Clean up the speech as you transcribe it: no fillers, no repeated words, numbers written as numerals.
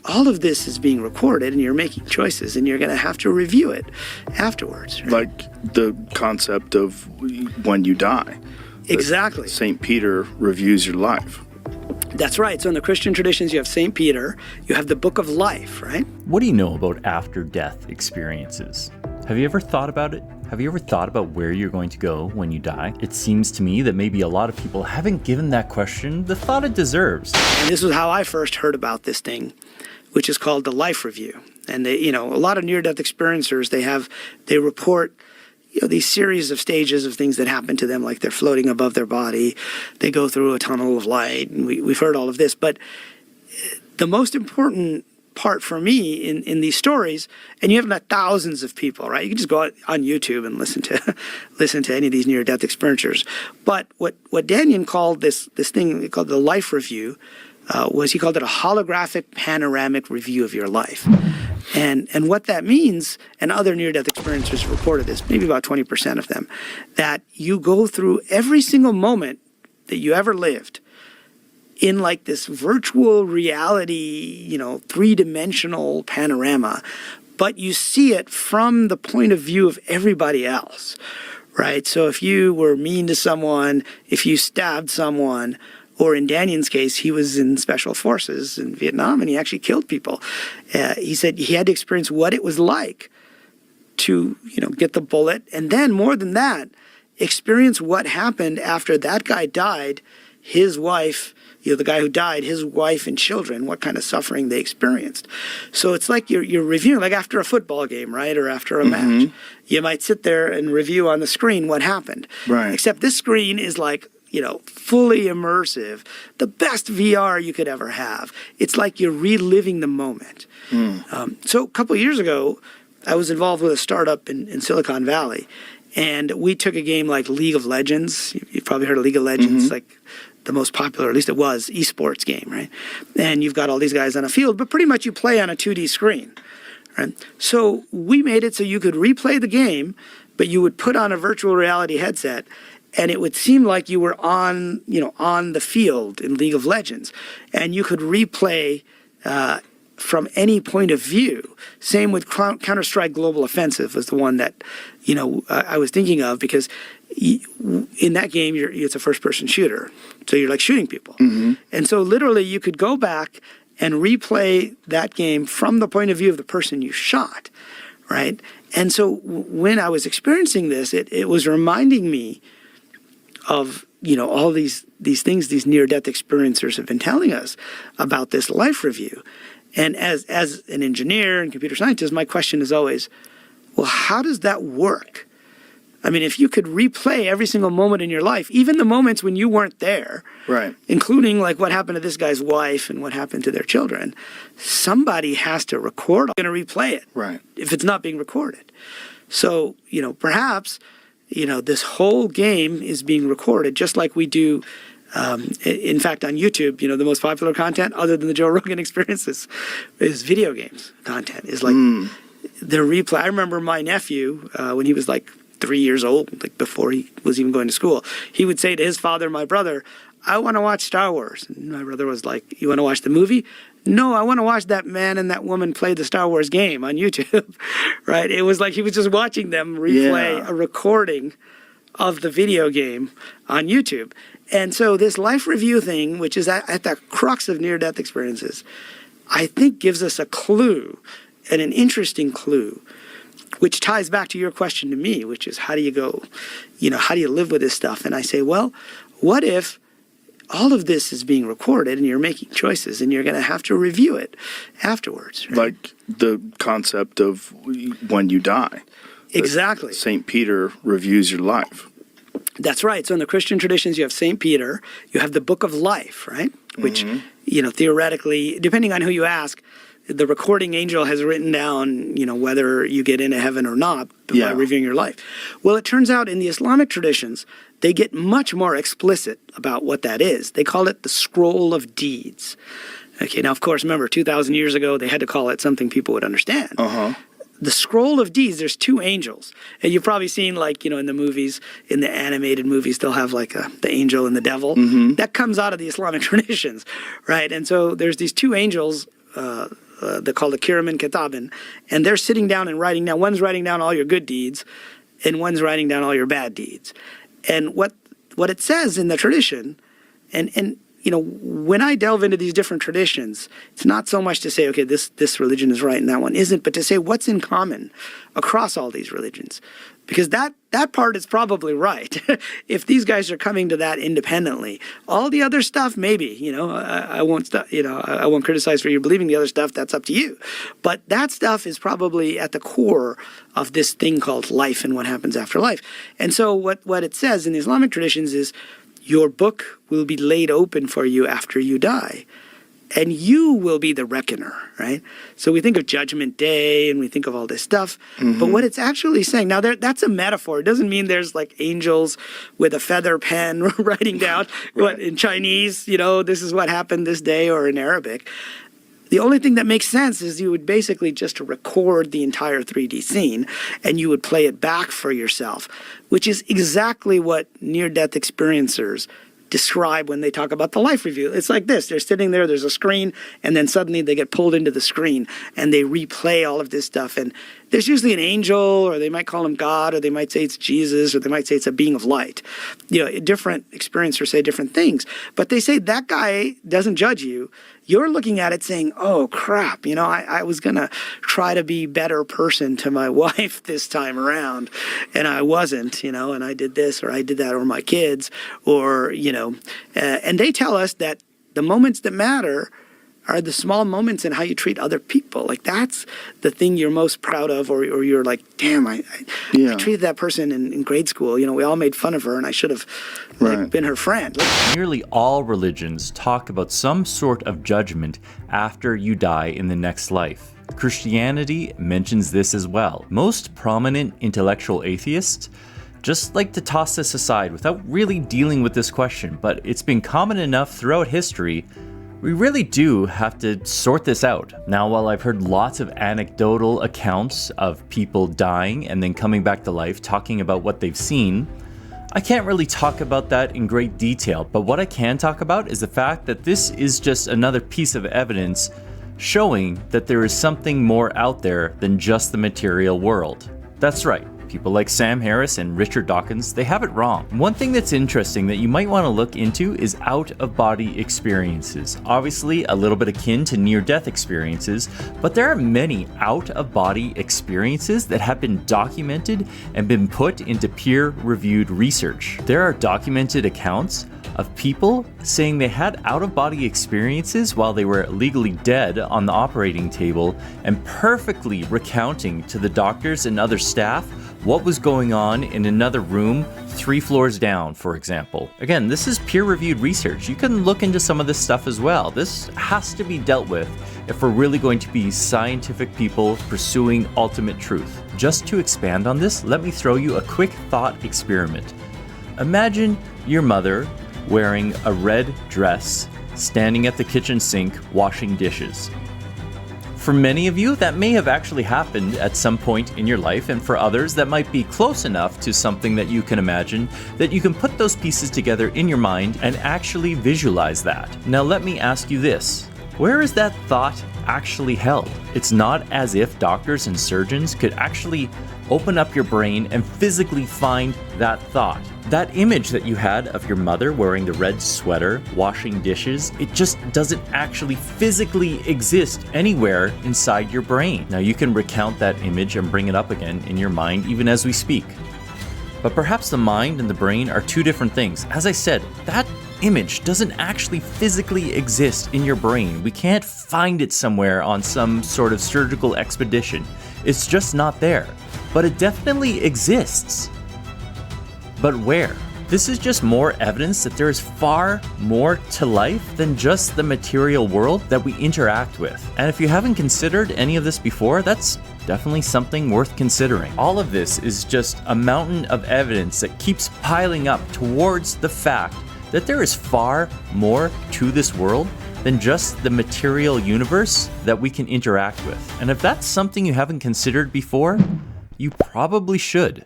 all of this is being recorded and you're making choices and you're going to have to review it afterwards. Right? Like the concept of when you die. Exactly. St. Peter reviews your life. That's right. So in the Christian traditions, you have St. Peter, you have the Book of Life, right? What do you know about after-death experiences? Have you ever thought about it? Have you ever thought about where you're going to go when you die? It seems to me that maybe a lot of people haven't given that question the thought it deserves. And this was how I first heard about this thing, which is called the Life Review. And they, a lot of near-death experiencers, they report these series of stages of things that happen to them, like they're floating above their body, they go through a tunnel of light, and we've heard all of this. But the most important part for me in these stories, and you have thousands of people, right? You can just go on YouTube and listen to any of these near-death experiencers. But what Daniel called this thing called the Life Review was he called it a holographic panoramic review of your life. And what that means, and other near-death experiencers reported this, maybe about 20% of them, that you go through every single moment that you ever lived in like this virtual reality, three-dimensional panorama, but you see it from the point of view of everybody else, right? So if you were mean to someone, if you stabbed someone, or in Daniel's case, he was in special forces in Vietnam and he actually killed people. He said he had to experience what it was like to, get the bullet. And then more than that, experience what happened after that guy died, his wife, the guy who died, his wife and children, what kind of suffering they experienced. So it's like you're reviewing, like after a football game, right? Or after a match. You might sit there and review on the screen what happened. Right. Except this screen is like, fully immersive, the best VR you could ever have. It's like you're reliving the moment. So a couple of years ago, I was involved with a startup in Silicon Valley, and we took a game like League of Legends. You've probably heard of League of Legends, like the most popular, at least it was, esports game, right? And you've got all these guys on a field, but pretty much you play on a 2D screen, right? So we made it so you could replay the game, but you would put on a virtual reality headset, and it would seem like you were on the field in League of Legends, and you could replay from any point of view. Same with Counter-Strike Global Offensive was the one that I was thinking of, because in that game it's a first-person shooter, so you're like shooting people, and so literally you could go back and replay that game from the point of view of the person you shot, right? And so when I was experiencing this, it was reminding me of all these things these near-death experiencers have been telling us about this life review. And as an engineer and computer scientist, my question is always, well, how does that work? I mean, if you could replay every single moment in your life, even the moments when you weren't there, right, including like what happened to this guy's wife and what happened to their children, somebody has to record, going to replay it, right, if it's not being recorded. So, perhaps this whole game is being recorded, just like we do, in fact, on YouTube. The most popular content, other than the Joe Rogan experiences, is video games content. Is like the replay. I remember my nephew, when he was like 3 years old, like before he was even going to school, he would say to his father, my brother, I want to watch Star Wars. And my brother was like, you want to watch the movie? No, I want to watch that man and that woman play the Star Wars game on YouTube, right? It was like he was just watching them replay a recording of the video game on YouTube. And so this life review thing, which is at the crux of near-death experiences, I think gives us a clue, and an interesting clue, which ties back to your question to me, which is how do you go, how do you live with this stuff? And I say, well, what if all of this is being recorded and you're making choices and you're going to have to review it afterwards? Right? Like the concept of when you die. Exactly. St. Peter reviews your life. That's right. So in the Christian traditions, you have St. Peter, you have the Book of Life, right? Which, theoretically, depending on who you ask, the recording angel has written down, whether you get into heaven or not by reviewing your life. Well, it turns out in the Islamic traditions, they get much more explicit about what that is. They call it the Scroll of Deeds. Okay, now, of course, remember, 2,000 years ago, they had to call it something people would understand. The Scroll of Deeds, there's two angels. And you've probably seen, like, in the movies, in the animated movies, they'll have, like, the angel and the devil. That comes out of the Islamic traditions, right? And so there's these two angels, they're called the Kiraman Kitabin, and they're sitting down and writing down. One's writing down all your good deeds, and one's writing down all your bad deeds. And what it says in the tradition, and when I delve into these different traditions, it's not so much to say, okay, this religion is right and that one isn't, but to say what's in common across all these religions. Because that part is probably right. If these guys are coming to that independently, all the other stuff, maybe, I won't criticize for you believing the other stuff. That's up to you. But that stuff is probably at the core of this thing called life and what happens after life. And so what it says in the Islamic traditions is your book will be laid open for you after you die. And you will be the reckoner, right? So we think of Judgment Day and we think of all this stuff. Mm-hmm. But what it's actually saying, now that's a metaphor. It doesn't mean there's like angels with a feather pen writing down what in Chinese, this is what happened this day, or in Arabic. The only thing that makes sense is you would basically just record the entire 3D scene and you would play it back for yourself, which is exactly what near-death experiencers describe when they talk about the life review. It's like this. They're sitting there, there's a screen, and then suddenly they get pulled into the screen and they replay all of this stuff. And there's usually an angel, or they might call him God, or they might say it's Jesus, or they might say it's a being of light. Different experiencers say different things. But they say that guy doesn't judge you. You're looking at it saying, oh, crap, I was going to try to be a better person to my wife this time around, and I wasn't, and I did this or I did that, or my kids, or, and they tell us that the moments that matter are the small moments in how you treat other people. Like, that's the thing you're most proud of, or you're like, damn, I treated that person in grade school. We all made fun of her, and I should have been her friend. Nearly all religions talk about some sort of judgment after you die in the next life. Christianity mentions this as well. Most prominent intellectual atheists just like to toss this aside without really dealing with this question, but it's been common enough throughout history. We really do have to sort this out. Now, while I've heard lots of anecdotal accounts of people dying and then coming back to life talking about what they've seen, I can't really talk about that in great detail, but what I can talk about is the fact that this is just another piece of evidence showing that there is something more out there than just the material world. That's right. People like Sam Harris and Richard Dawkins, they have it wrong. One thing that's interesting that you might want to look into is out-of-body experiences. Obviously, a little bit akin to near-death experiences, but there are many out-of-body experiences that have been documented and been put into peer-reviewed research. There are documented accounts of people saying they had out-of-body experiences while they were legally dead on the operating table and perfectly recounting to the doctors and other staff what was going on in another room 3 floors down, for example. Again, this is peer-reviewed research. You can look into some of this stuff as well. This has to be dealt with if we're really going to be scientific people pursuing ultimate truth. Just to expand on this, let me throw you a quick thought experiment. Imagine your mother wearing a red dress, standing at the kitchen sink, washing dishes. For many of you, that may have actually happened at some point in your life, and for others, that might be close enough to something that you can imagine that you can put those pieces together in your mind and actually visualize that. Now, let me ask you this. Where is that thought actually held? It's not as if doctors and surgeons could actually open up your brain and physically find that thought. That image that you had of your mother wearing the red sweater, washing dishes, it just doesn't actually physically exist anywhere inside your brain. Now, you can recount that image and bring it up again in your mind even as we speak. But perhaps the mind and the brain are two different things. As I said, that image doesn't actually physically exist in your brain. We can't find it somewhere on some sort of surgical expedition. It's just not there. But it definitely exists. But where? This is just more evidence that there is far more to life than just the material world that we interact with. And if you haven't considered any of this before, that's definitely something worth considering. All of this is just a mountain of evidence that keeps piling up towards the fact that there is far more to this world than just the material universe that we can interact with. And if that's something you haven't considered before, you probably should.